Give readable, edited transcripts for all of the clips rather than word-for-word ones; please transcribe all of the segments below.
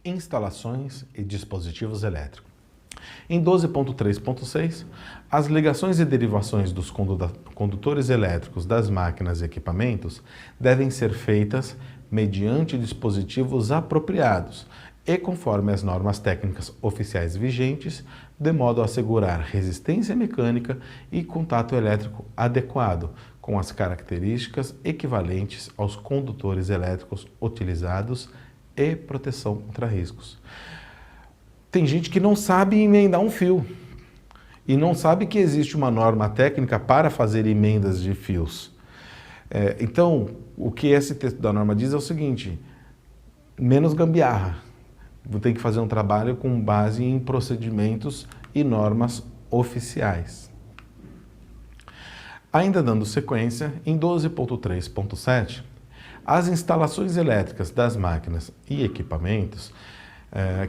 instalações e dispositivos elétricos. Em 12.3.6, as ligações e derivações dos condutores elétricos das máquinas e equipamentos devem ser feitas mediante dispositivos apropriados e conforme as normas técnicas oficiais vigentes, de modo a assegurar resistência mecânica e contato elétrico adequado, com as características equivalentes aos condutores elétricos utilizados e proteção contra riscos. Tem gente que não sabe emendar um fio e não sabe que existe uma norma técnica para fazer emendas de fios. Então, o que esse texto da norma diz é o seguinte: menos gambiarra. Tem que fazer um trabalho com base em procedimentos e normas oficiais. Ainda dando sequência, em 12.3.7, as instalações elétricas das máquinas e equipamentos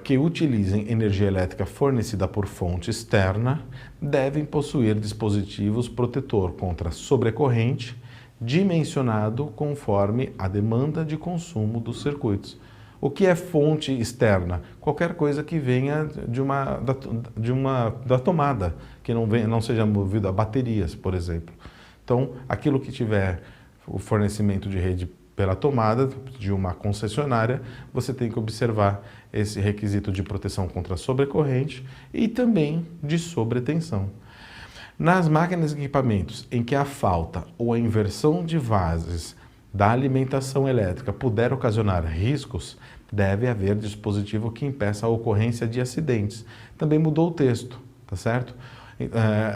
que utilizem energia elétrica fornecida por fonte externa devem possuir dispositivos protetor contra sobrecorrente dimensionado conforme a demanda de consumo dos circuitos. O que é fonte externa? Qualquer coisa que venha da tomada, que não seja movido a baterias, por exemplo. Então, aquilo que tiver o fornecimento de rede pela tomada de uma concessionária, você tem que observar esse requisito de proteção contra sobrecorrente e também de sobretensão. Nas máquinas e equipamentos em que a falta ou a inversão de fases da alimentação elétrica puder ocasionar riscos, deve haver dispositivo que impeça a ocorrência de acidentes. Também mudou o texto, tá certo?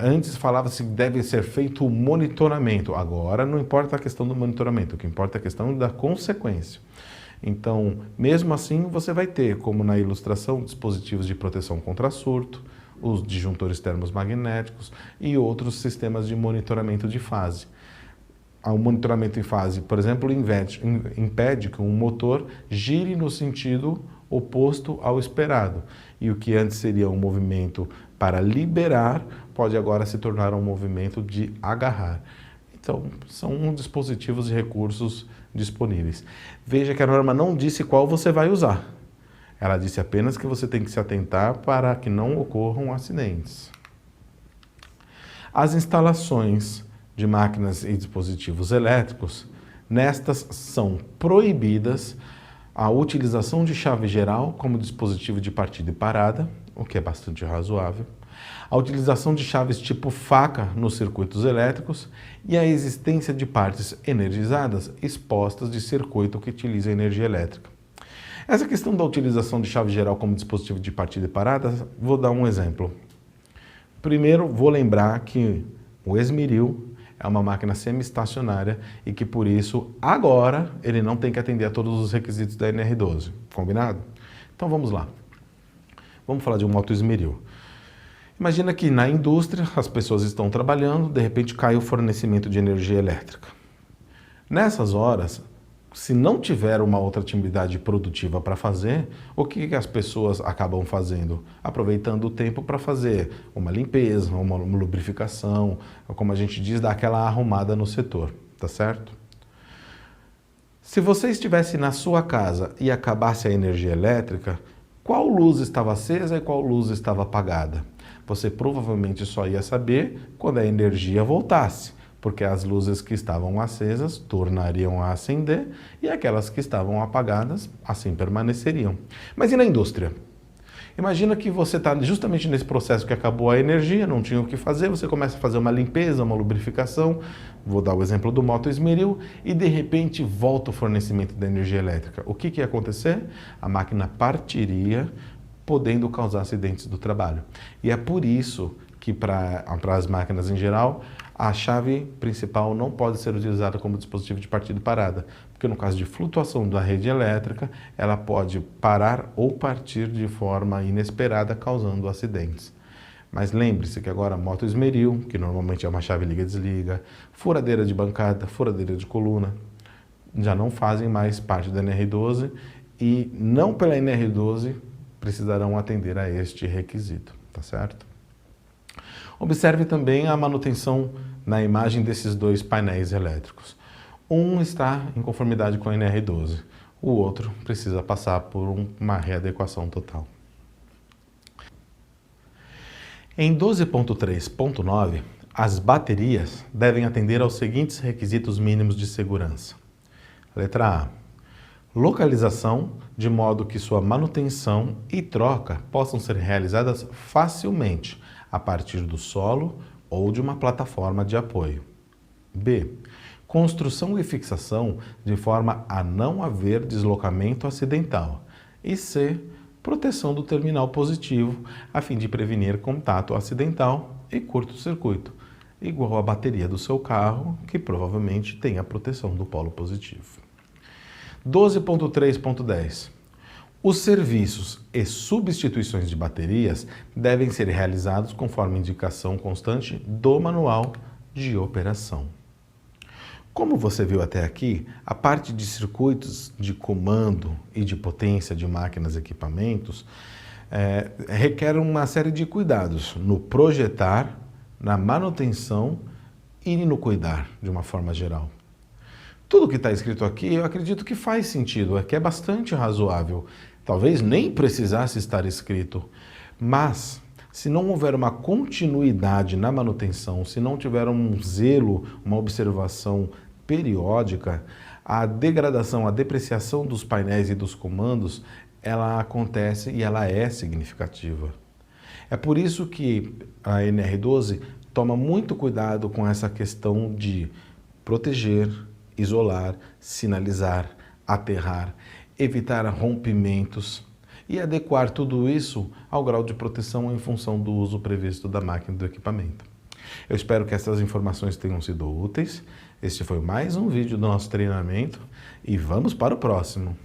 Antes falava-se que deve ser feito o monitoramento, agora não importa a questão do monitoramento, o que importa é a questão da consequência. Então, mesmo assim, você vai ter, como na ilustração, dispositivos de proteção contra surto, os disjuntores termos-magnéticos e outros sistemas de monitoramento de fase. O monitoramento em fase, por exemplo, impede que um motor gire no sentido oposto ao esperado. E o que antes seria um movimento para liberar, pode agora se tornar um movimento de agarrar. Então, são dispositivos e recursos disponíveis. Veja que a norma não disse qual você vai usar. Ela disse apenas que você tem que se atentar para que não ocorram acidentes. As instalações de máquinas e dispositivos elétricos, nestas são proibidas a utilização de chave geral como dispositivo de partida e parada, o que é bastante razoável, a utilização de chaves tipo faca nos circuitos elétricos e a existência de partes energizadas expostas de circuito que utiliza energia elétrica. Essa questão da utilização de chave geral como dispositivo de partida e parada, vou dar um exemplo. Primeiro, vou lembrar que o esmeril é uma máquina semi-estacionária e que, por isso, agora, ele não tem que atender a todos os requisitos da NR12. Combinado? Então, vamos lá. Vamos falar de um moto-esmeril. Imagina que na indústria as pessoas estão trabalhando, de repente cai o fornecimento de energia elétrica. Nessas horas, se não tiver uma outra atividade produtiva para fazer, o que as pessoas acabam fazendo? Aproveitando o tempo para fazer uma limpeza, uma lubrificação, como a gente diz, dar aquela arrumada no setor, tá certo? Se você estivesse na sua casa e acabasse a energia elétrica, qual luz estava acesa e qual luz estava apagada? Você provavelmente só ia saber quando a energia voltasse, porque as luzes que estavam acesas tornariam a acender e aquelas que estavam apagadas assim permaneceriam. Mas e na indústria? Imagina que você está justamente nesse processo que acabou a energia, não tinha o que fazer, você começa a fazer uma limpeza, uma lubrificação, vou dar o exemplo do moto esmeril, e de repente volta o fornecimento da energia elétrica. O que ia acontecer? A máquina partiria, podendo causar acidentes do trabalho. E é por isso que para as máquinas em geral, a chave principal não pode ser utilizada como dispositivo de partida e parada, porque no caso de flutuação da rede elétrica, ela pode parar ou partir de forma inesperada, causando acidentes. Mas lembre-se que agora a moto esmeril, que normalmente é uma chave liga-desliga, furadeira de bancada, furadeira de coluna, já não fazem mais parte da NR12 e não pela NR12 precisarão atender a este requisito, tá certo? Observe também a manutenção na imagem desses dois painéis elétricos. Um está em conformidade com a NR12, o outro precisa passar por uma readequação total. Em 12.3.9, as baterias devem atender aos seguintes requisitos mínimos de segurança. Letra A. Localização, de modo que sua manutenção e troca possam ser realizadas facilmente a partir do solo ou de uma plataforma de apoio. B. Construção e fixação de forma a não haver deslocamento acidental. E C. Proteção do terminal positivo, a fim de prevenir contato acidental e curto-circuito, igual à bateria do seu carro, que provavelmente tem a proteção do polo positivo. 12.3.10. Os serviços e substituições de baterias devem ser realizados conforme indicação constante do manual de operação. Como você viu até aqui, a parte de circuitos de comando e de potência de máquinas e equipamentos requer uma série de cuidados no projetar, na manutenção e no cuidar, de uma forma geral. Tudo que está escrito aqui, eu acredito que faz sentido, que é bastante razoável. Talvez nem precisasse estar escrito, mas se não houver uma continuidade na manutenção, se não tiver um zelo, uma observação periódica, a degradação, a depreciação dos painéis e dos comandos, ela acontece e ela é significativa. É por isso que a NR12 toma muito cuidado com essa questão de proteger, isolar, sinalizar, aterrar, evitar rompimentos e adequar tudo isso ao grau de proteção em função do uso previsto da máquina e do equipamento. Eu espero que essas informações tenham sido úteis. Este foi mais um vídeo do nosso treinamento e vamos para o próximo.